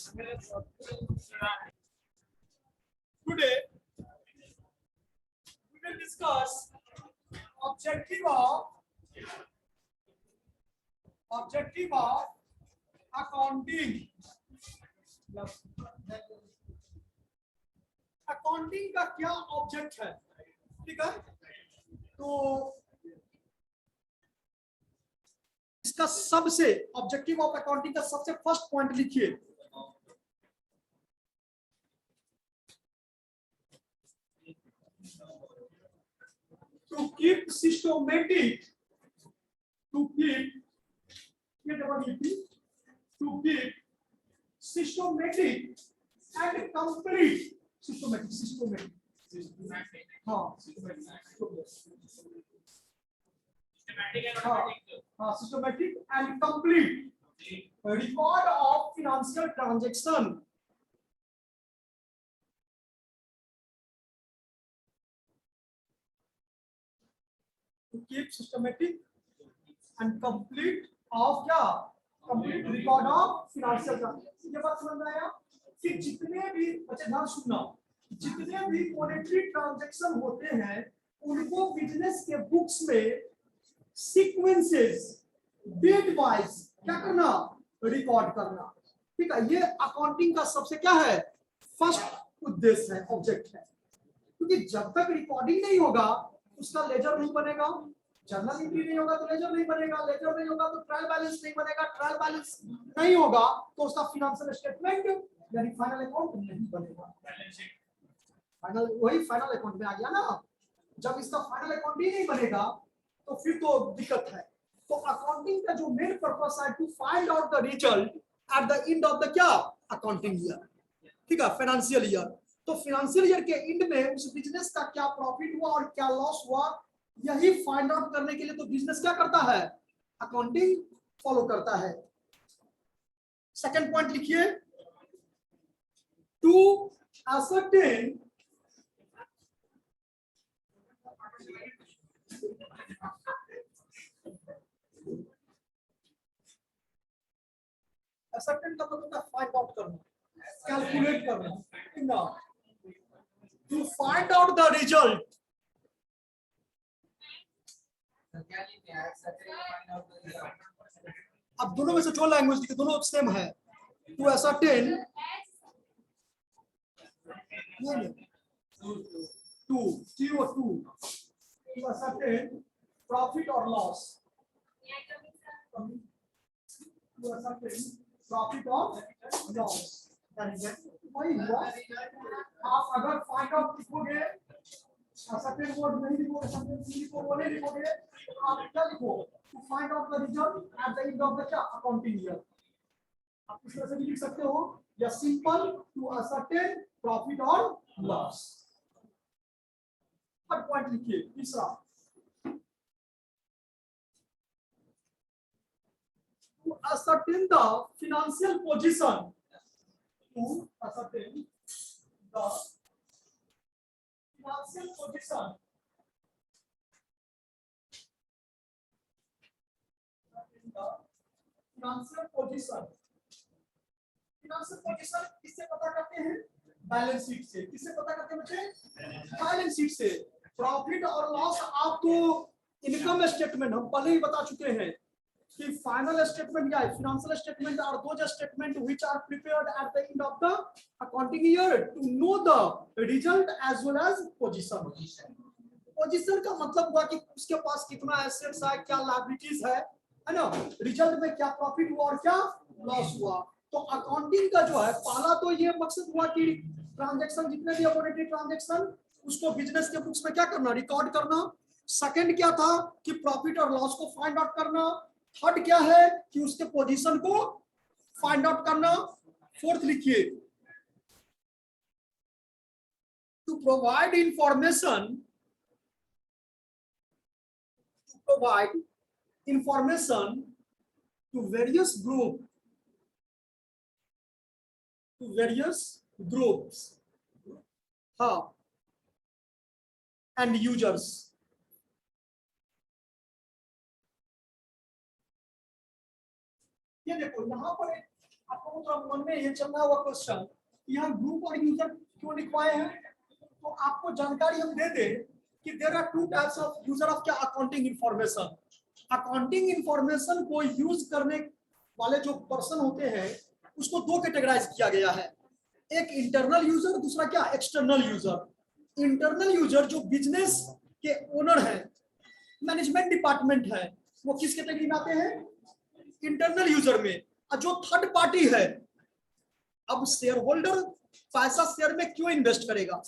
Today we will discuss objective of accounting. Accounting का क्या object है, ठीक है। तो इसका सबसे ऑब्जेक्टिव ऑफ अकाउंटिंग का सबसे फर्स्ट पॉइंट लिखिए। To keep systematic, to keep systematic and complete systematic हाँ systematic and complete record of financial transaction. To keep systematic and complete of क्या complete record of financial transaction. ये बात समझ में आया कि जितने भी अच्छा ध्यान सुनना, जितने भी मॉनेटरी ट्रांजैक्शन होते हैं उनको बिजनेस के बुक्स में सीक्वेंसेस डेट वाइज क्या करना, रिकॉर्ड करना, ठीक है। ये अकाउंटिंग का सबसे क्या है, फर्स्ट उद्देश्य है, ऑब्जेक्ट है। क्योंकि जब तक रिकॉर्डिंग नहीं होगा उसका लेजर नहीं बनेगा, जर्नल एंट्री नहीं होगा तो लेजर नहीं बनेगा, लेजर नहीं होगा तो ट्रायल बैलेंस नहीं बनेगा, ट्रायल बैलेंस नहीं होगा तो उसका फिनेंशियल स्टेटमेंट यानी फाइनल अकाउंट नहीं बनेगा। फाइनल वही फाइनल अकाउंट में आ गया ना। जब इसका फाइनल अकाउंट ही नहीं बनेगा तो फिर तो दिक्कत है। तो अकाउंटिंग का जो मेन पर्पस है to find out the result at the end of the क्या अकाउंटिंग ईयर, ठीक है, फाइनेंशियल ईयर। तो फाइनेंशियल ईयर के एंड में उस बिजनेस का क्या प्रॉफिट हुआ और क्या लॉस हुआ यही फाइंड आउट करने के लिए तो बिजनेस क्या करता है, अकाउंटिंग फॉलो करता है। सेकंड पॉइंट लिखिए, टू ascertain ascertain का मतलब फाइंड आउट करना, कैलकुलेट करना, to find out the result. अब दोनों में से जो लैंग्वेज लिखे दोनों सेम है। To ascertain to ascertain profit or loss, to ascertain profit or loss। वही हुआ। आप अगर फाइंड आउट लिखोगे, ascertain वर्ड नहीं लिखोगे, ascertain को वो नहीं लिखोगे, आप क्या लिखो, to find out the result at the end of the accounting year। आप इस तरह से भी लिख सकते हो या सिंपल to ascertain प्रॉफिट और लॉस। थर्ड पॉइंट लिखिए, तीसरा, to ascertain the financial position, to ascertain the financial position, financial position, financial position किससे पता करते हैं, बैलेंस शीट से। किससे पता करते हैं बच्चे, बैलेंस शीट से। प्रॉफिट और लॉस आपको इनकम स्टेटमेंट हम पहले ही बता चुके हैं कि फाइनल स्टेटमेंट क्या है, financial statements are those statement which are prepared at the end of the accounting year to know the result as well as position. Position का मतलब हुआ कि उसके पास कितना एसेट्स है, क्या लायबिलिटीज है ना, रिजल्ट में क्या प्रॉफिट हुआ और क्या लॉस हुआ। तो अकाउंटिंग का जो है पहला तो ये मकसद हुआ कि ट्रांजैक्शन जितने भी मॉनेटरी ट्रांजैक्शन उसको बिजनेस के बुक्स में क्या करना, रिकॉर्ड करना। सेकंड क्या था कि प्रॉफिट और लॉस को फाइंड आउट करना। थर्ड क्या है कि उसके पोजीशन को फाइंड आउट करना। फोर्थ लिखिए, to provide information, to various groups हाँ एंड यूजर्स। ये देखो यहाँ पर आपको थोड़ा वन में ये चल रहा हुआ क्वेश्चन, यहाँ ग्रुप और यूजर क्यों लिखवाए हैं, तो आपको जानकारी हम दे दें कि there are two types of user of क्या अकाउंटिंग इंफॉर्मेशन। अकाउंटिंग इंफॉर्मेशन को यूज करने वाले जो पर्सन होते हैं उसको दो कैटेगराइज किया गया है, एक इंटरनल यूजर, दूसरा क्या एक्सटर्नल यूजर। इंटरनल यूजर जो बिजनेस के ओनर है, मैनेजमेंट डिपार्टमेंट है, वो किस कैटेगरी में आते हैं, इंटरनल यूजर में। और जो थर्ड पार्टी है, अब शेयर होल्डर पैसा शेयर में क्यों इन्वेस्ट करेगा,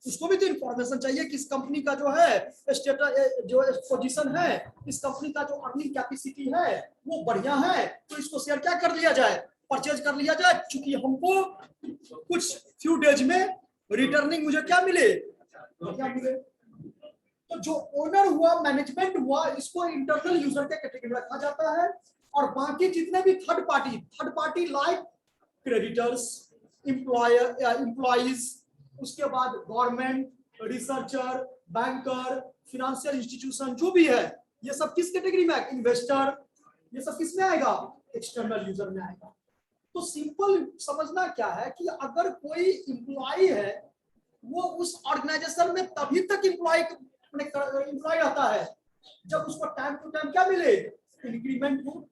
उसको भी तो इंफॉर्मेशन चाहिए कि इस कंपनी का जो है स्टेटस, जो पोजीशन है, इस कंपनी का जो अर्निंग कैपेसिटी है वो बढ़िया है, तो इसको शेयर क्या कर लिया जाए, परचेज कर लिया जाए, क्योंकि हमको कुछ फ्यू डेज में रिटर्निंग मुझे क्या मिले, क्या मिले। तो जो ओनर हुआ, मैनेजमेंट हुआ, इसको इंटरनल यूजर के कैटेगरी में रखा जाता है। और बाकी जितने भी third party like creditors, employees, उसके बाद government, researcher, banker, financial institution जो भी है, ये सब किस कैटेगरी में आएगा, इन्वेस्टर, ये सब किस में आएगा, एक्सटर्नल यूजर में आएगा। तो सिंपल समझना क्या है कि अगर कोई एम्प्लॉय है, वो उस ऑर्गेनाइजेशन में तभी तक एम्प्लॉय रहता है जब उसको टाइम टू टाइम क्या मिले, इंक्रीमेंट हो।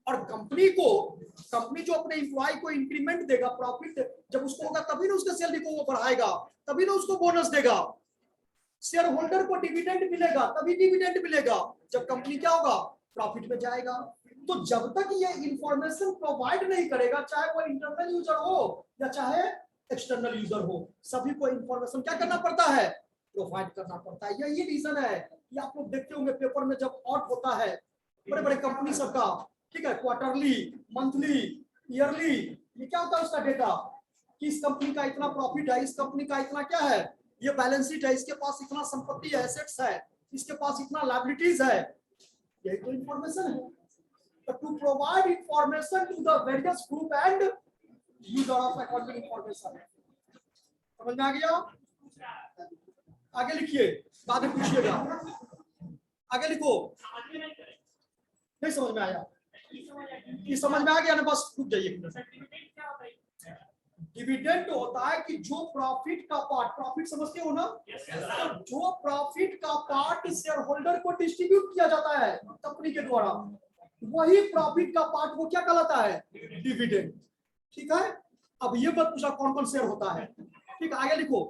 और कंपनी जो अपने एम्प्लॉय को इंक्रीमेंट देगा, प्रॉफिट जब उसको होगा तभी ना उसके सैलरी को वो बढ़ाएगा, तभी ना उसको बोनस देगा। शेयर होल्डर को डिविडेंड मिलेगा, तभी डिविडेंड मिलेगा जब कंपनी क्या होगा, प्रॉफिट में जाएगा। तो जब तक ये इंफॉर्मेशन प्रोवाइड नहीं करेगा, चाहे वो इंटरनल यूजर हो या चाहे एक्सटर्नल यूजर हो, सभी को इंफॉर्मेशन क्या करना पड़ता है, प्रोवाइड करना पड़ता है। यही रीजन है कि आप लोग देखते होंगे पेपर में जब ऑट होता है बड़े बड़े कंपनी सबका, ठीक है, क्वार्टरली, मंथली, ईयरली, ये क्या होता है उसका डेटा कि इस कंपनी का इतना प्रॉफिट है, इस कंपनी का इतना क्या है, ये बैलेंस शीट है, इसके पास इतना संपत्ति है, एसेट्स है, इसके पास इतना लायबिलिटीज है, यही तो इंफॉर्मेशन है। To provide information to the various group and user of accounting information. समझ में आ गया? आगे लिखिए, बाद में पूछिएगा, आगे लिखो। नहीं समझ में आया, ये समझ में आ गया ना, बस रुक जाइए। डिविडेंड होता है कि जो प्रॉफिट का पार्ट, प्रॉफिट समझते हो ना, तो जो प्रॉफिट का पार्ट शेयर होल्डर को डिस्ट्रीब्यूट किया जाता है कंपनी के द्वारा, वही प्रॉफिट का पार्ट वो क्या कहलाता है, डिविडेंड। ठीक है, अब ये मत पूछा कौन कौन शेयर होता है, ठीक, आगे लिखो।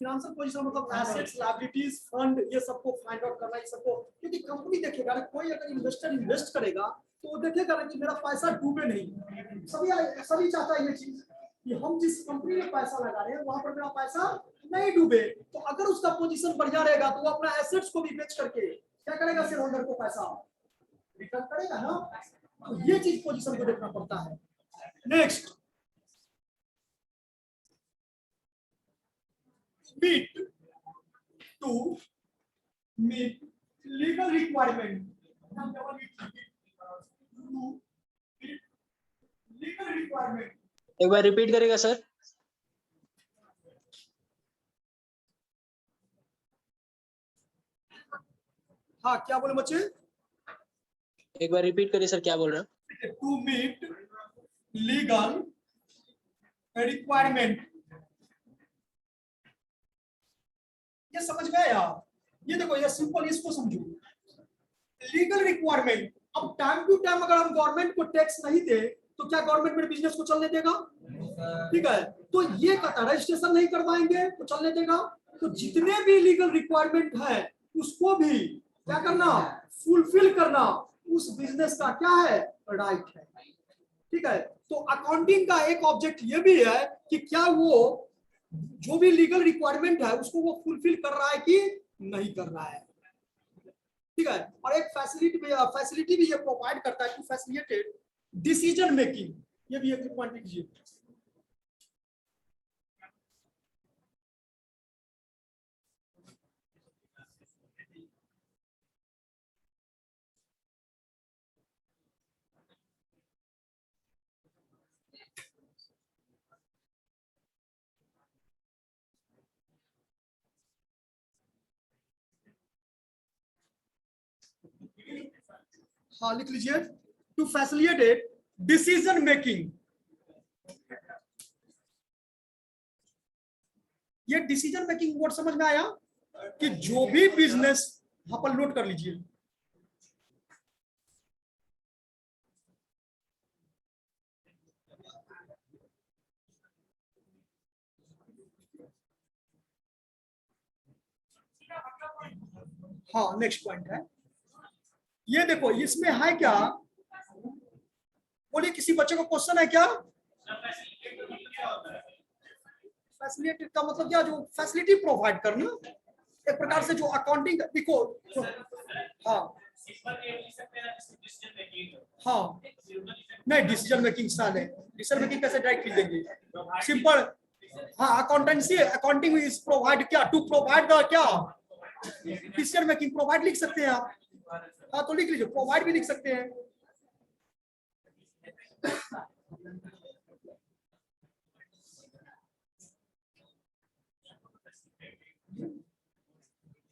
फाइनेंशियल पोजीशन मतलब एसेट्स, लायबिलिटीज, फंड, ये सबको फाइंड आउट करना, ये सबको, क्योंकि कंपनी देखेगा, कोई अगर इन्वेस्टर इन्वेस्ट करेगा तो वो देखेगा ना कि मेरा पैसा डूबे नहीं। सभी चाहता है ये चीज कि हम जिस कंपनी में पैसा लगा रहे हैं वहां पर मेरा पैसा नहीं डूबे। तो अगर उसका पोजीशन बढ़िया रहेगा तो वो अपना एसेट्स को भी बेच करके क्या करेगा, शेयर होल्डर को पैसा रिटर्न करेगा ना। तो ये चीज पोजीशन को देखना पड़ता है। Next, to meet legal requirement. Legal requirement. एक बार रिपीट करेगा सर? हाँ, क्या बोले बच्चे? एक बार रिपीट करिए सर, क्या बोल रहे हैं? To meet legal requirement. ये समझ में आया? ये देखो, ये सिंपल, इसको समझो। लीगल रिक्वायरमेंट, अब टाइम टू टाइम अगर हम गवर्नमेंट को टैक्स नहीं दे तो क्या गवर्नमेंट मेरे बिजनेस को चलने देगा? ठीक है, तो ये कहता रजिस्ट्रेशन नहीं करवाएंगे तो चलने देगा। तो जितने भी लीगल रिक्वायरमेंट है उसको भी क्या करना, फुलफिल करना, उस बिजनेस का क्या है, राइट है। ठीक है, तो अकाउंटिंग का एक ऑब्जेक्ट ये भी है कि क्या वो जो भी लीगल रिक्वायरमेंट है उसको वो फुलफिल कर रहा है कि नहीं कर रहा है। ठीक है, और एक फैसिलिटी भी ये प्रोवाइड करता है टू फैसिलिटेट डिसीजन मेकिंग। ये भी एक पॉइंट लीजिए। हाँ लिख लीजिए, टू फैसिलिटेट डिसीजन मेकिंग। ये डिसीजन मेकिंग वर्ड समझ में आया कि जो भी बिजनेस, यहां पर नोट कर लीजिए, हाँ नेक्स्ट पॉइंट है ये, देखो इसमें है क्या, बोलिए किसी बच्चे को क्वेश्चन है क्या? फैसिलिटी का मतलब क्या? जो फैसिलिटी प्रोवाइड करना, एक प्रकार से जो अकाउंटिंग, देखो हाँ हाँ नहीं, डिसीजन मेकिंग स्टाइल है, डिसीजन मेकिंग कैसे डायरेक्ट लिख देंगे, सिंपल। हाँ अकाउंटेंसी, अकाउंटिंग इज प्रोवाइड क्या, टू प्रोवाइड द क्या, डिसीजन मेकिंग, प्रोवाइड लिख सकते हैं आप, हाँ तो लिख लीजिए, प्रोवाइड भी लिख सकते हैं।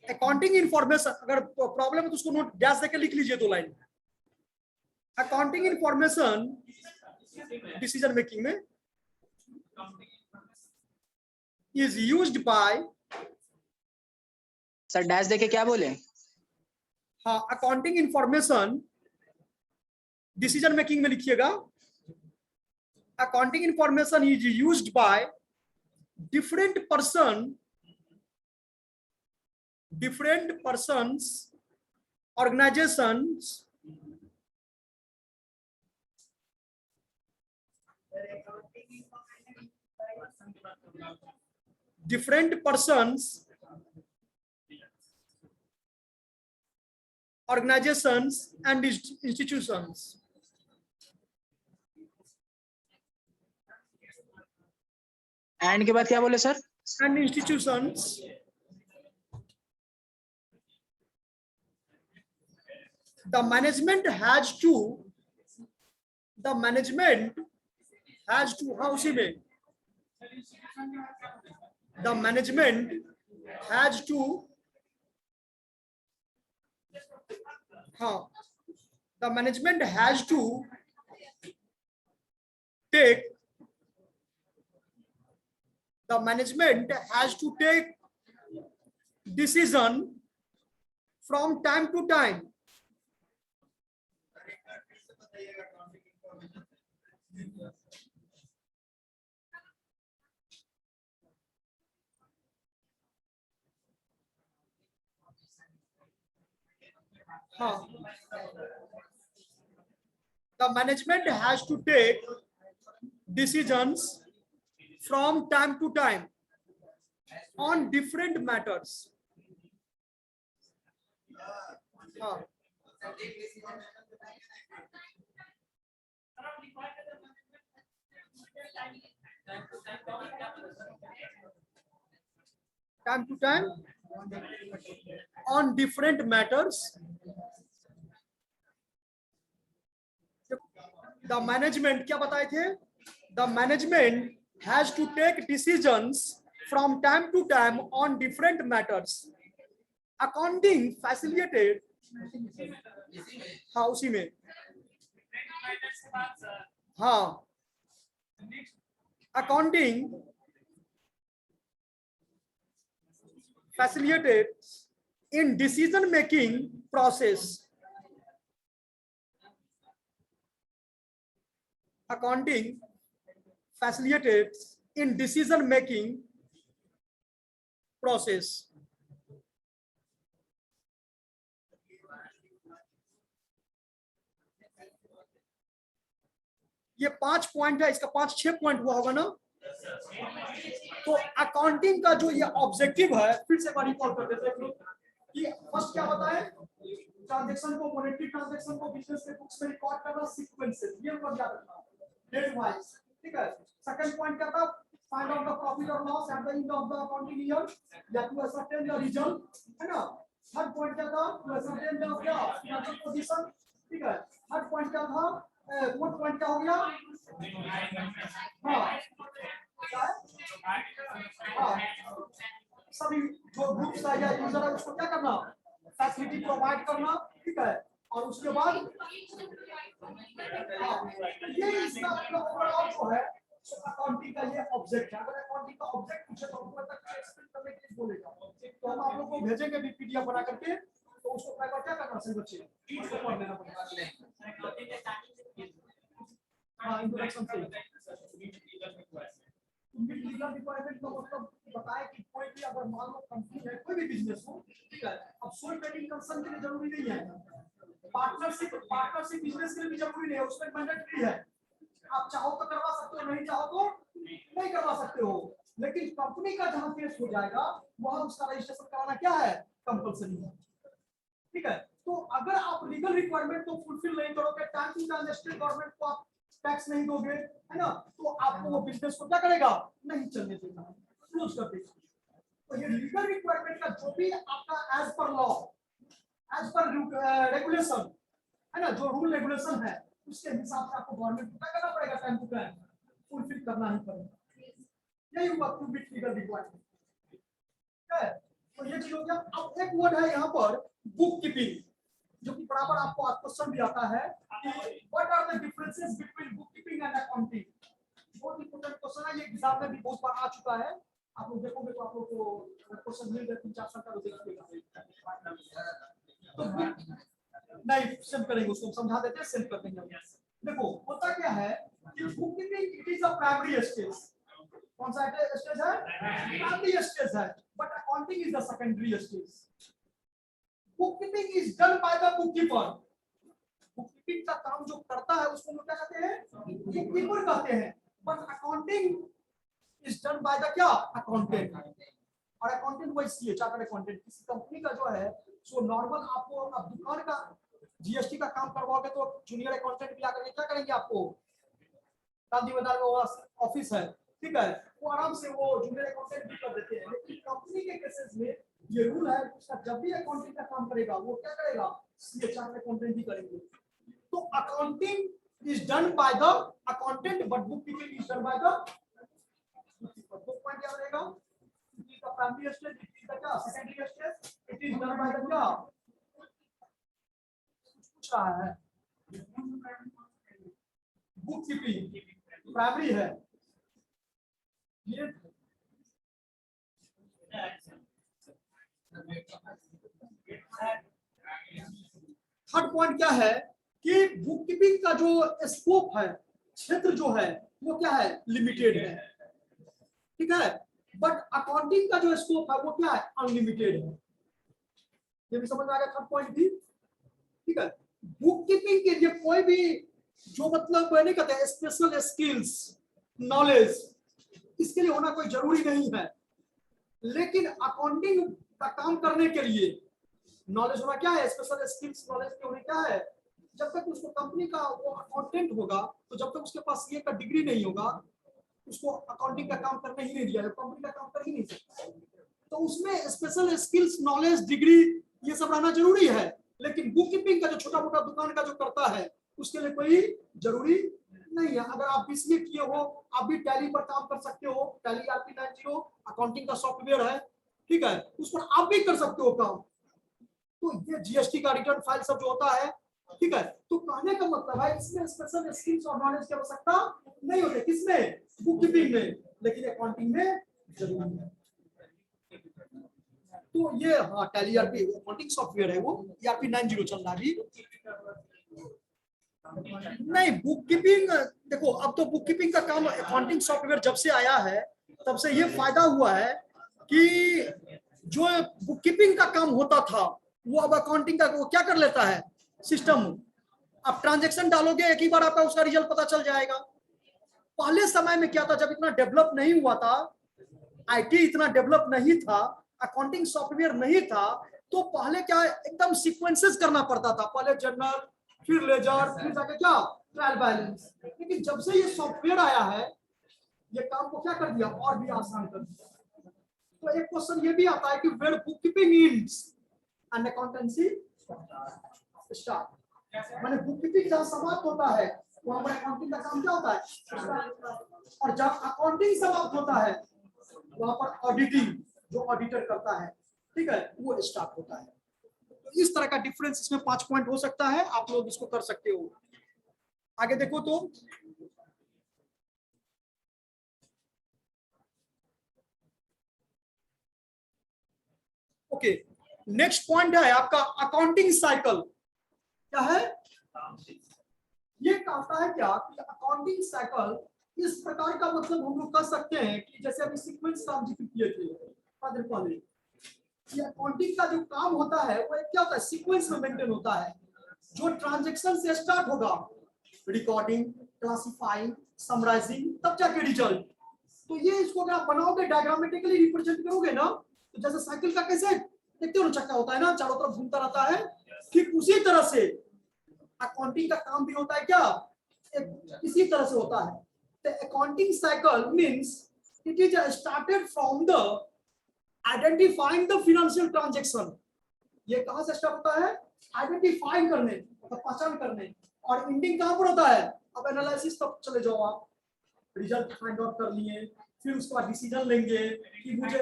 अकाउंटिंग इंफॉर्मेशन, अगर प्रॉब्लम है तो उसको नोट डैश देकर लिख लीजिए 2 line. Accounting information decision making में is used by, sir dash देके क्या बोले? हाँ अकाउंटिंग इंफॉर्मेशन डिसीजन मेकिंग में लिखिएगा, accounting information is used bye different persons, organizations, different persons, organizations and institutions, and के बाद क्या बोले sir? and institutions the management has to हाँ उसी में, the management has to, हाँ the management has to take, the management has to take decision from time to time, हाँ the management has to take decisions from time to time on different matters, हाँ time to time on different matters, the management क्या बताए थे, the management has to take decisions from time to time on different matters, accounting facilitated, हाँ उसी में, हाँ accounting facilitates in decision making process, accounting facilitates in decision making process। ये 5 point है, इसका 5-6 पॉइंट हुआ होगा ना। तो अकाउंटिंग का जो ये ऑब्जेक्टिव है, फिर से बारी कॉल कर देते हैं कि फर्स्ट क्या बताए, ट्रांजैक्शन को, मॉनेटरी ट्रांजैक्शन को बिजनेस के बुक्स में रिकॉर्ड करना सीक्वेंसेस, ये वर्ड याद रखना डेट वाइज, ठीक है। सेकंड पॉइंट क्या था, फाइंड आउट द प्रॉफिट और loss eight the end of the accounting year, या टू असर्टेन द रिजल्ट, है ना। थर्ड पॉइंट क्या था, टू असर्टेन द क्या फाइनेंशियल पोजीशन, ठीक है। थर्ड पॉइंट क्या था, फोर्थ पॉइंट क्या हो गया, हाँ सभी जो ग्रुप्स है या यूजर है उसको क्या करना, फैसिलिटी प्रोवाइड करना, ठीक है। और उसके बाद ये इसका ओवरऑल जो है अकाउंटिंग का ये ऑब्जेक्ट है। अगर अकाउंटिंग का ऑब्जेक्ट पूछे तो हमको तक एक्सप्लेन करने के लिए बोलेगा, तो हम आप लोग को भेजेंगे भी पीडीएफ बना करके, तो उसको क्या करना सही बच्चे उसको पढ़ लेना पड़ेगा। हां इंट्रोडक्शन से लीगल रिक्वायरमेंट का मतलब बताए कि कोई भी अगर मान लो कंपनी है, कोई भी बिजनेस हो, ठीक है, अब सोल ट्रेडिंग कंसर्न के लिए जरूरी नहीं है, पार्टनरशिप बिजनेस के लिए भी जरूरी नहीं है, उसमें मैंडेटरी है। आप चाहो तो करवा सकते हो, नहीं चाहो तो नहीं करवा सकते हो, लेकिन कंपनी का जहां केस हो जाएगा वहां उसका रजिस्ट्रेशन कराना क्या है, कंपलसरी है। ठीक है, तो अगर आप लीगल रिक्वायरमेंट को फुलफिल नहीं करोगे, time to time state government को आप टैक्स नहीं दोगे, है ना, तो आपको वो बिजनेस को क्या करेगा, नहीं चलने देगा, क्लोज कर देगा। तो ये लीगल रिक्वायरमेंट का जो भी आपका as per law, as per regulation, है ना, जो रूल रेगुलेशन है उसके हिसाब से आपको गवर्नमेंट को क्या करना पड़ेगा, टाइम टू टाइम फुलफिल करना ही पड़ेगा। यही हुआ टू बिट लीगल रिक्वायरमेंट है। तो ये चीज हो गया। अब एक वर्ड है यहाँ पर बुक कीपिंग, जो कि बराबर आपको क्वेश्चन भी आता है कि what are the differences between bookkeeping and accounting. बहुत इंपॉर्टेंट क्वेश्चन है, ये एग्जाम में भी बहुत बार आ चुका है। आप लोग देखोगे तो आप लोग को क्वेश्चन मिल गए 3-4 साल का, तो देखिएगा। तो नहीं सेंड करेंगे, उसको समझा देते हैं, सेंड कर देंगे। देखो होता क्या है कि book keeping it is a primary stage. कौन सा स्टेज है, प्राइमरी स्टेज है, but accounting is the secondary stage. Bookkeeping is done by the bookkeeper. Bookkeeping का काम जो करता है उसको हम क्या कहते हैं, बुककीपर कहते हैं, but accounting is done by the क्या, अकाउंटेंट। और अकाउंटेंट वैसी है, चार्टर्ड अकाउंटेंट किसी कंपनी का जो है, सो नॉर्मल आपको अब दुकान का जीएसटी का काम करवाओगे तो जूनियर अकाउंटेंट भी आकर क्या करेंगे, आपको गांधी मैदान में ऑफिस है, ठीक है, वो आराम से वो जूनियर अकाउंटेंट भी कर देते हैं। लेकिन कंपनी के केसेस में ये रूल है, उसका जब भी अकाउंटिंग का काम करेगा वो क्या करेगा, सीए चार्टर्ड अकाउंटेंट ही करेंगे। तो accounting is done by the accountant but bookkeeping is done by the bookkeeper. दो पॉइंट याद रहेगा, it is the primary stage, it is the क्या, secondary stage, it is done by the क्या, पूछ रहा है बुककीपिंग प्राइमरी है ये। थर्ड पॉइंट क्या है कि बुककीपिंग का जो स्कोप है, क्षेत्र जो है वो क्या है, लिमिटेड है, ठीक है, बट अकाउंटिंग का जो स्कोप है वो क्या है, अनलिमिटेड है। ये भी समझ में आ गया थर्ड पॉइंट भी, ठीक है। बुककीपिंग के लिए कोई भी जो मतलब नहीं कहते स्पेशल स्किल्स नॉलेज इसके लिए होना कोई जरूरी नहीं है, लेकिन अकाउंटिंग का काम करने के लिए नॉलेज होना क्या है, स्पेशल स्किल्स नॉलेज के होने क्या है, जब तक उसको कंपनी का वो अकाउंटेंट होगा तो जब तक उसके पास ये का डिग्री नहीं होगा उसको अकाउंटिंग का काम करने ही नहीं दिया, कंपनी का काम कर ही नहीं सकता। तो उसमें स्पेशल स्किल्स नॉलेज डिग्री ये सब रहना जरूरी है, लेकिन बुककीपिंग का जो छोटा मोटा दुकान का जो करता है उसके लिए कोई जरूरी नहीं है। अगर आप बीसीए किए हो आप भी टैली पर काम कर सकते हो, टैली ERP 90 अकाउंटिंग का सॉफ्टवेयर है, ठीक है, उस पर आप भी कर सकते हो काम। तो ये जीएसटी का रिटर्न फाइल सब जो होता है, ठीक है, तो कहने का मतलब है इसमें स्पेशल स्किल्स और नॉलेज की आवश्यकता नहीं होती, किसमें, बुककीपिंग में, लेकिन अकाउंटिंग में जरूरी है। तो ये हाँ टैली ERP अकाउंटिंग सॉफ्टवेयर है, वो ERP 90 चल रहा है नहीं। बुककीपिंग देखो, अब तो बुककीपिंग का काम अकाउंटिंग सॉफ्टवेयर जब से आया है तब से ये फायदा हुआ है कि जो बुककीपिंग का काम होता था वो अब अकाउंटिंग का वो क्या कर लेता है, सिस्टम। आप ट्रांजैक्शन डालोगे एक ही बार आपका उसका रिजल्ट पता चल जाएगा। पहले समय में क्या था, जब इतना डेवलप नहीं हुआ था, आईटी इतना डेवलप नहीं था, अकाउंटिंग सॉफ्टवेयर नहीं था, तो पहले क्या एकदम सीक्वेंसेस करना पड़ता था, पहले जर्नल फिर लेजर फिर जाके क्या ट्रायल बैलेंस। लेकिन जब से ये सॉफ्टवेयर आया है ये काम को क्या कर दिया, और भी आसान कर दिया। तो एक क्वेश्चन ये भी आता है कि where bookkeeping ends and accountancy start, माने बुककीपिंग जहां समाप्त होता है वहां पर अकाउंटिंग का काम क्या होता है, और जब अकाउंटिंग समाप्त होता है वहां पर ऑडिटिंग जो ऑडिटर करता है, ठीक है, वो स्टार्ट होता है। इस तरह का डिफरेंस इसमें 5 पॉइंट हो सकता है, आप लोग इसको कर सकते हो। आगे देखो तो ओके, नेक्स्ट पॉइंट है आपका अकाउंटिंग साइकिल। क्या है ये? कहता है क्या कि अकाउंटिंग साइकिल इस प्रकार का, मतलब हम लोग कर सकते हैं कि जैसे अभी सीक्वेंस काम जिक्र किए थे पहले, ये अकाउंटिंग का जो काम होता है वो क्या होता है, सीक्वेंस में मेंटेन होता है। जो ट्रांजैक्शन से स्टार्ट होगा, रिकॉर्डिंग, क्लासिफाइंग, समराइजिंग, तब जाके रिजल्ट। तो ये इसको अगर आप बनाओगे, डायग्रामेटिकली रिप्रेजेंट करोगे ना, तो जैसे साइकिल का कैसे देखते हो चक्का होता है ना, चारों तरफ घूमता रहता है, ठीक उसी तरह से अकाउंटिंग का काम भी होता है। क्या इसी तरह से होता है। The accounting cycle means it is started from the identifying the financial transaction. ये कहां से स्टार्ट होता है? आइडेंटिफाई करने, मतलब पहचान करने, और एंडिंग कहां पर होता है? अब एनालिसिस तक चले जाओ आप, रिजल्ट फाइंड आउट कर लिए, फिर उसके बाद डिसीजन लेंगे कि मुझे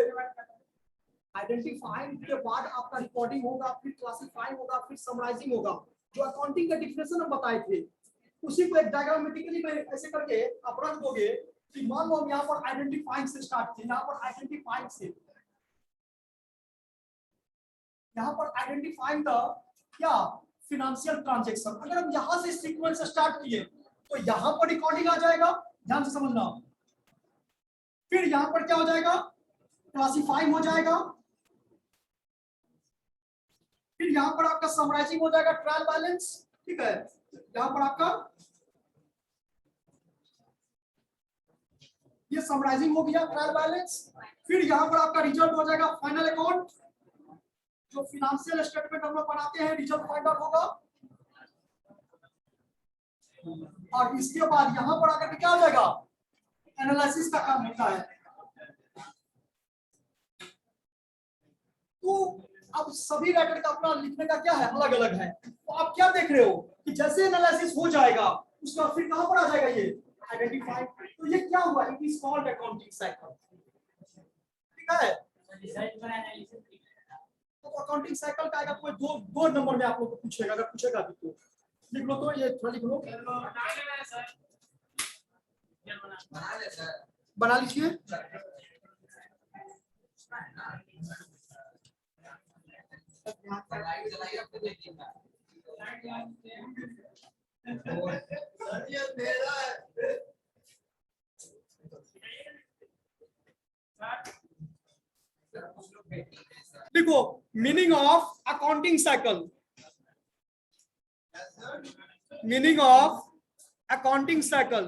आइडेंटिफाइंग के बाद आपका रिकॉर्डिंग होगा, फिर क्लासिफाइंग होगा, फिर समराइजिंग होगा। जो अकाउंटिंग का डिफिनेशन हम बताए थे, उसी को एक डायग्रामेटिकली में ऐसे करके आप रख दोगे कि मान लो हम यहाँ पर आइडेंटिफाइंग से स्टार्ट किए, यहाँ पर आइडेंटिफाइंग से, यहाँ पर आइडेंटिफाइंग द क्या फाइनेंशियल ट्रांजैक्शन। अगर हम यहाँ से सीक्वेंस स्टार्ट किए तो यहाँ पर रिकॉर्डिंग आ जाएगा, ध्यान से समझना। फिर यहाँ पर क्या हो जाएगा? क्लासिफाइंग हो जाएगा। फिर यहाँ पर आपका समराइजिंग हो जाएगा, ट्रायल बैलेंस, ठीक है। यहाँ पर आपका ये समराइजिंग हो गया, ट्रायल बैलेंस। फिर यहाँ पर आपका रिजल्ट हो जाएगा, फाइनल अकाउंट। जो फिनेंशियल स्टेटमेंट हम लोग बनाते हैं, रिजल्ट फाइंड आउट होगा। और इसके बाद यहाँ पर आकर क्या हो जाएगा? एनालिसिस का काम होता है। तो अब सभी राइटर का अपना लिखने का क्या है, अलग अलग है। तो आप क्या देख रहे हो कि जैसे एनालिसिस हो जाएगा उसका फिर कहां पर आ जाएगा? ये आइडेंटिफाई। तो ये क्या हुआ? It is called accounting cycle, ठीक है। तो अकाउंटिंग साइकिल का आएगा कोई दो नंबर में आप लोग को पूछेगा, अगर पूछेगा तो लिख लो। तो ये थोड़ा लिख लो, बना लीजिए। देखो, meaning of accounting cycle, meaning of accounting cycle.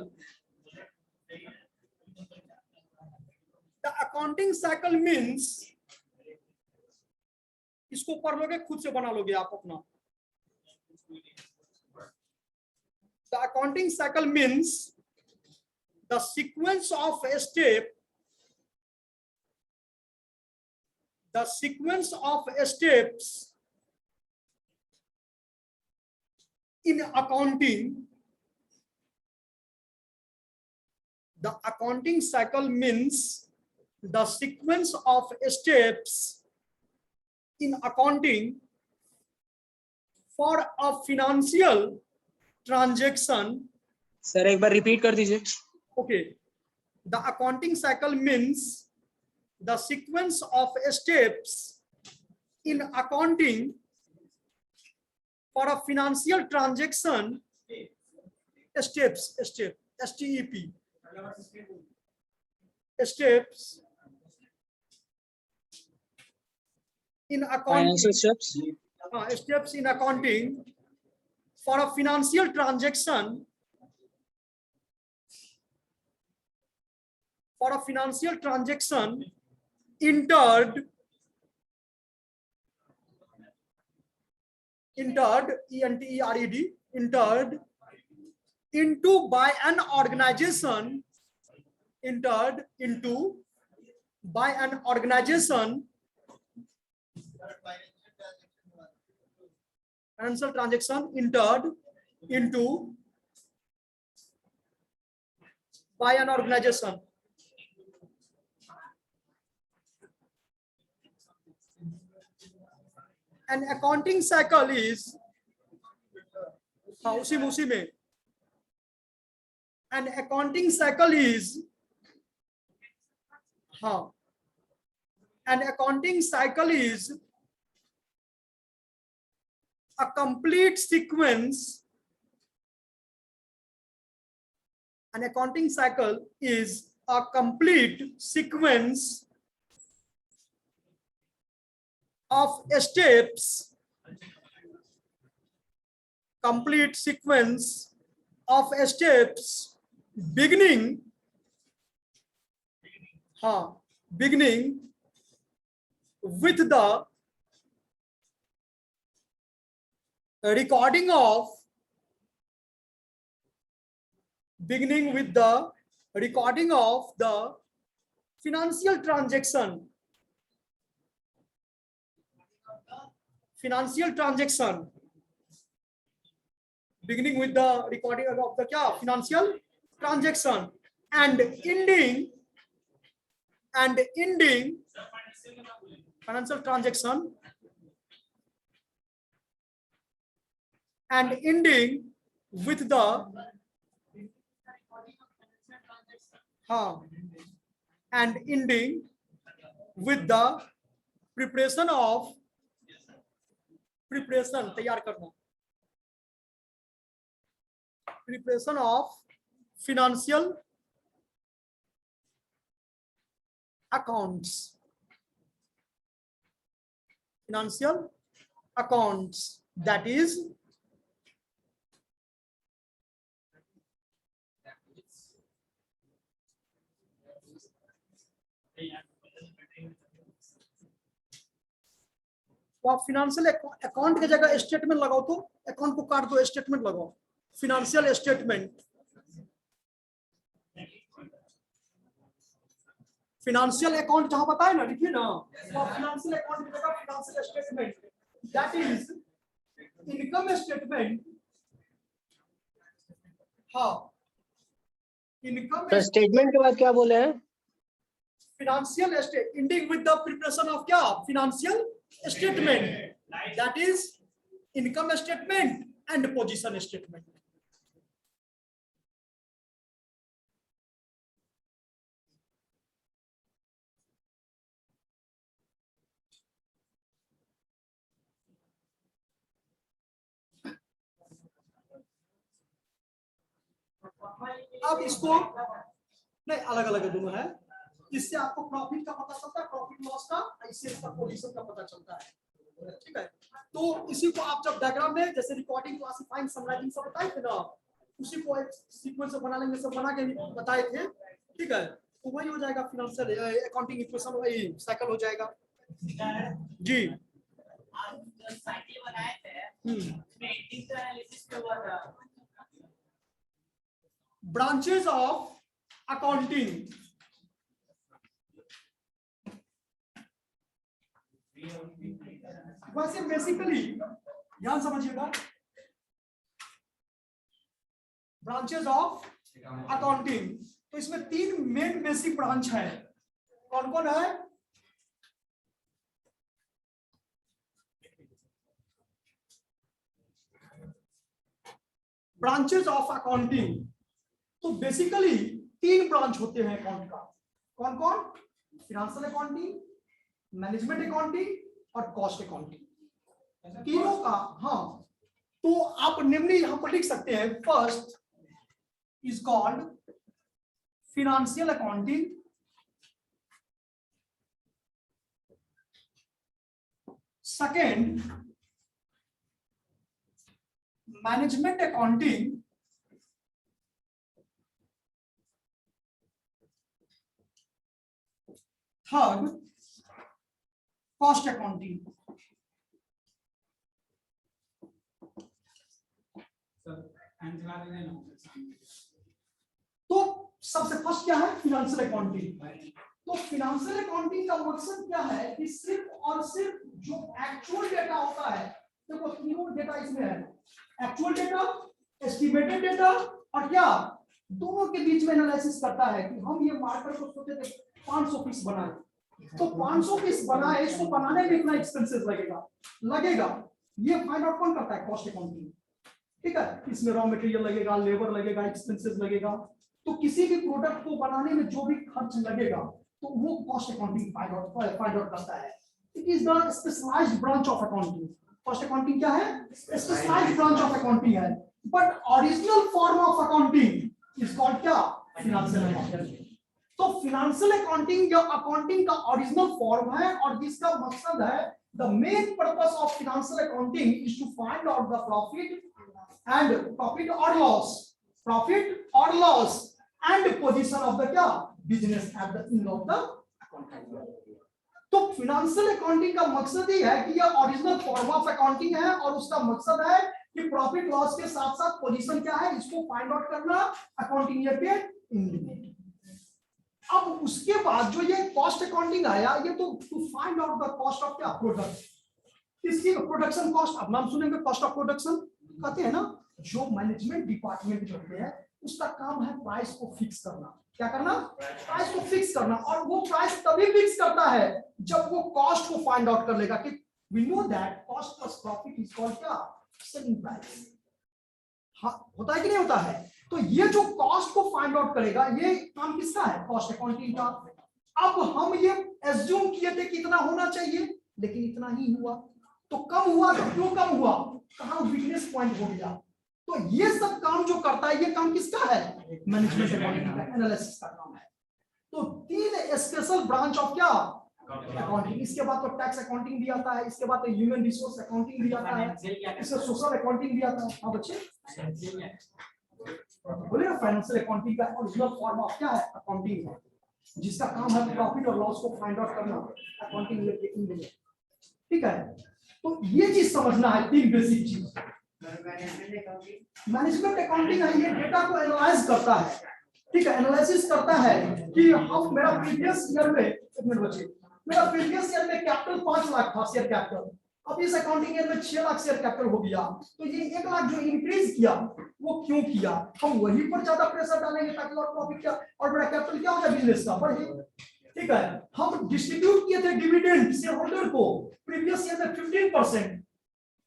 The accounting cycle means, इसको पढ़ लोगे, खुद से बना लोगे आप अपना। The accounting cycle means the sequence of a step, the sequence of steps in accounting. The accounting cycle means the sequence of steps in accounting for a financial transaction. Sir एक बार रिपीट कर दीजिए। Okay, the accounting cycle means the sequence of steps in accounting for a financial transaction. Steps, step, STEP, steps in accounting. Financial steps. Steps in accounting for a financial transaction. For a financial transaction entered, E-N-T-E-R-E-D, entered into by an organization, entered into by an organization, financial transaction entered into by an organization. an accounting cycle is, हाँ उसी में, an accounting cycle is, हाँ, an accounting cycle is a complete sequence. An accounting cycle is a complete sequence of steps, complete sequence of steps beginning with the recording of the financial transaction, beginning with the recording of the क्या financial transaction and ending financial transaction and ending with the preparation तैयार करना, preparation of financial accounts, that is तो आप financial account की जगह statement लगाओ, तो account को काट दो, स्टेटमेंट लगाओ, फिनेंशियल स्टेटमेंट, फिनेंशियल अकाउंट जहां बताए ना, लिखिए ना, तो फिनेंशियल अकाउंट की जगह financial statement, that is income statement, हाँ इनकम स्टेटमेंट के बाद क्या बोले हैं? financial estate ending with the preparation of क्या financial statement, that is income statement and position statement. अब इसको नहीं अलग अलग दोनों है, इससे आपको प्रॉफिट का पता चलता है, प्रॉफिट लॉस का, इससे इसका पोजीशन का पता चलता है, ठीक है। तो इसी को आप जब डायग्राम में जैसे रिकॉर्डिंग, क्लासिफाइंग, समराइजिंग सब बताए थे ना, उसी को एक सीक्वेंस बना लेंगे, सब बना के बताए थे, ठीक है। तो वही हो जाएगा फिनेंशियल अकाउंटिंग इक्वेशन, वही साइकिल हो जाएगा जी। आप जो साइकिल बनाए थे उसमें एडिटिंग का एनालिसिस क्यों हुआ था? ब्रांचेस ऑफ अकाउंटिंग, वैसे बेसिकली ध्यान समझिएगा, ब्रांचेस ऑफ अकाउंटिंग, तो इसमें 3 मेन बेसिक ब्रांच है, कौन कौन है? ब्रांचेस ऑफ अकाउंटिंग, तो बेसिकली 3 ब्रांच होते हैं अकाउंट का, कौन कौन? फिनेंशियल अकाउंटिंग, मैनेजमेंट अकाउंटिंग और कॉस्ट अकाउंटिंग, तीनों का। हाँ तो आप निम्न यहां पर लिख सकते हैं, first is called financial accounting, second management accounting, third cost accounting. तो सबसे फर्स्ट क्या है? Financial accounting. तो फिनेंशियल अकाउंटिंग का मकसद क्या है कि सिर्फ और सिर्फ जो एक्चुअल डेटा होता है, देखो तीनों डेटा इसमें है, एक्चुअल डेटा, एस्टिमेटेड डेटा और क्या, दोनों के बीच में एनालिसिस करता है कि हम ये मार्कर को सोचे थे 500 पीस बनाए, तो 500 पीस बना है, इसको बनाने में इतना एक्सपेंसेस लगेगा। ये फाइंड आउट कौन करता है? Cost accounting. ठीक है, इसमें रॉ मटेरियल लगेगा, लेबर लगेगा, एक्सपेंसेस लगेगा। तो किसी भी प्रोडक्ट को बनाने में जो भी खर्च लगेगा तो वो कॉस्ट अकाउंटिंग फाइंड आउट करता है। It is the specialized branch of accounting. Cost accounting क्या है? स्पेशलाइज्ड ब्रांच ऑफ अकाउंटिंग है। But original form of accounting is called क्या? Financial accounting. तो फाइनेंशियल अकाउंटिंग या अकाउंटिंग का ओरिजिनल फॉर्म है और जिसका मकसद है, the main purpose of financial accounting is to find out the profit और loss and position of the क्या? Business at the end of the accounting. तो फाइनेंशियल अकाउंटिंग का मकसद ही है कि यह ओरिजिनल फॉर्म ऑफ अकाउंटिंग है और उसका मकसद है कि प्रॉफिट लॉस के साथ साथ पोजीशन क्या है इसको फाइंड आउट करना अकाउंटिंग ईयर के एंड में। अब उसके बाद जो ये कॉस्ट अकाउंटिंग आया, ये तो to find out the cost of क्या? प्रोडक्ट। इसकी प्रोडक्शन कॉस्ट, अब नाम सुनेंगे कॉस्ट ऑफ प्रोडक्शन, कहते हैं ना जो मैनेजमेंट डिपार्टमेंट जो होते हैं उसका काम है प्राइस को फिक्स करना। क्या करना? प्राइस को फिक्स करना। और वो प्राइस तभी फिक्स करता है जब वो कॉस्ट को फाइंड आउट कर लेगा कि we know that cost plus profit is called क्या? Selling price. हाँ, होता है कि नहीं होता है? तो ये जो कॉस्ट को फाइंड आउट करेगा ये काम किसका है? कॉस्ट अकाउंटिंग का। अब हम ये एज्यूम किए थे कि इतना होना चाहिए, लेकिन इतना ही हुआ। तो कम हुआ तो क्यों कम हुआ? कहां वीकनेस पॉइंट हो गया? तो ये सब काम जो करता है, ये काम किसका है? मैनेजमेंट अकाउंटिंग का, एनालिसिस का काम है। तो 3 स्पेशल ब्रांच ऑफ क्या? अकाउंटिंग। इसके बाद तो टैक्स अकाउंटिंग भी आता है, इसके बाद तो ह्यूमन रिसोर्स अकाउंटिंग भी आता है, इससे सोशल अकाउंटिंग भी आता है। हाँ बच्चे बोले ना, फाइनेंशियल अकाउंटिंग का ओरिजिनल फॉर्म ऑफ क्या है? अकाउंटिंग है, जिसका काम है प्रॉफिट और लॉस को फाइंड आउट करना अकाउंटिंग में। ठीक है, तो ये चीज समझना है, 3 बेसिक चीज। मैनेजमेंट अकाउंटिंग है, ये डेटा को एनालाइज करता है। ठीक है, एनालिसिस करता है कि हम मेरा प्रीवियस ईयर में, एक मिनट बच्चे, मेरा प्रीवियस ईयर में कैपिटल 5 लाख था शेयर कैपिटल, अब इस अकाउंटिंग ईयर में 6 लाख शेयर कैपिटल हो गया। तो ये 1 लाख जो इंक्रीज किया वो क्यों किया? हम वहीं पर ज्यादा प्रेशर डालेंगे ताकि और प्रॉफिट क्या और बड़ा कैपिटल क्या हो जाए बिजनेस का बढ़े। ठीक है, हम डिस्ट्रीब्यूट किए थे डिविडेंड शेयर होल्डर को प्रीवियस ईयर में 15%,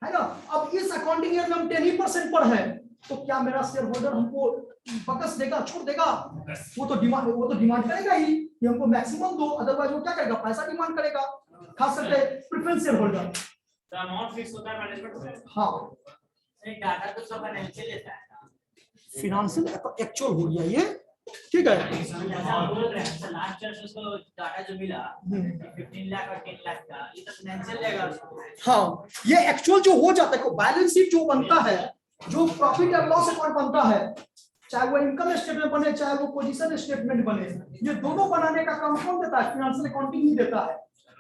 है ना। अब इस अकाउंटिंग ईयर में हम 10% पर है, तो क्या मेरा शेयर होल्डर हमको बकस देगा, छोड़ देगा? वो तो डिमांड करेगा ही कि हमको मैक्सिमम दो, अदरवाइज वो क्या करेगा? पैसा डिमांड करेगा, खास करके प्रेफरेंस शेयर होल्डर। तो अमाउंट फिक्स होता है मैनेजमेंट में। हाँ, नहीं डाटा तो सब फाइनेंशियल लेता है, फिनेंशियल एक्चुअल हो गया ये। ठीक है, जैसा बोल रहे हैं लास्ट ईयर उसको डाटा जो मिला 15 लाख और 10 लाख का, ये तो फाइनेंशियल लेगा उसको। हाँ, ये एक्चुअल जो हो जाता है, बैलेंस शीट जो बनता है, जो प्रॉफिट एंड लॉस अकाउंट बनता है, चाहे वो इनकम स्टेटमेंट बने चाहे वो पोजीशन स्टेटमेंट बने, ये दोनों बनाने का काम कौन देता है? फाइनेंशियल अकाउंटिंग ही देता है।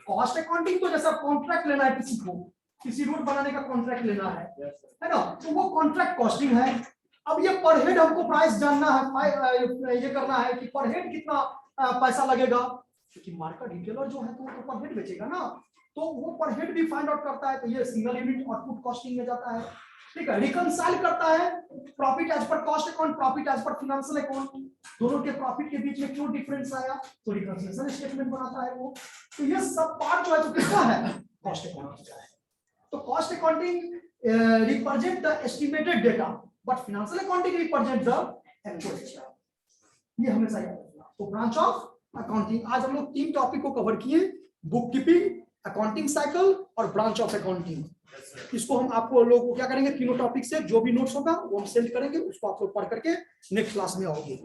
कॉस्ट अकाउंटिंग तो जैसा कॉन्ट्रैक्ट लेना है किसी को, किसी रोड बनाने का कॉन्ट्रैक्ट लेना है ना, तो वो कॉन्ट्रैक्ट कॉस्टिंग है। अब ये पर हेड हमको प्राइस जानना है, ये करना है कि पर हेड कितना पैसा लगेगा, क्योंकि मार्केट रिटेलर जो है तो वो पर हेड बेचेगा ना, तो वो पर हेड भी फाइंड आउट करता है। तो ये सिंगल यूनिट आउटपुट कॉस्टिंग में जाता है। ठीक है, रिकंसाइल करता है profit as per cost account, profit as per financial account, दोनों के प्रॉफिट के बीच में क्यों डिफरेंस आया, तो रिकंसिलिएशन स्टेटमेंट बनाता है वो। तो ये सब पार्ट जो है तो किसका है? कॉस्ट अकाउंटिंग का है। तो cost accounting represent the estimated data, but financial accounting represent the actual data. ये हमेशा याद रखना। तो ब्रांच ऑफ अकाउंटिंग, आज हम लोग 3 टॉपिक को कवर किए, बुक कीपिंग, अकाउंटिंग साइकिल और ब्रांच ऑफ अकाउंटिंग। इसको हम आपको लोग क्या करेंगे, तीनों टॉपिक से जो भी नोट्स होगा वो हम सेंड करेंगे, उसको आप लोग पढ़ करके नेक्स्ट क्लास में आओगे।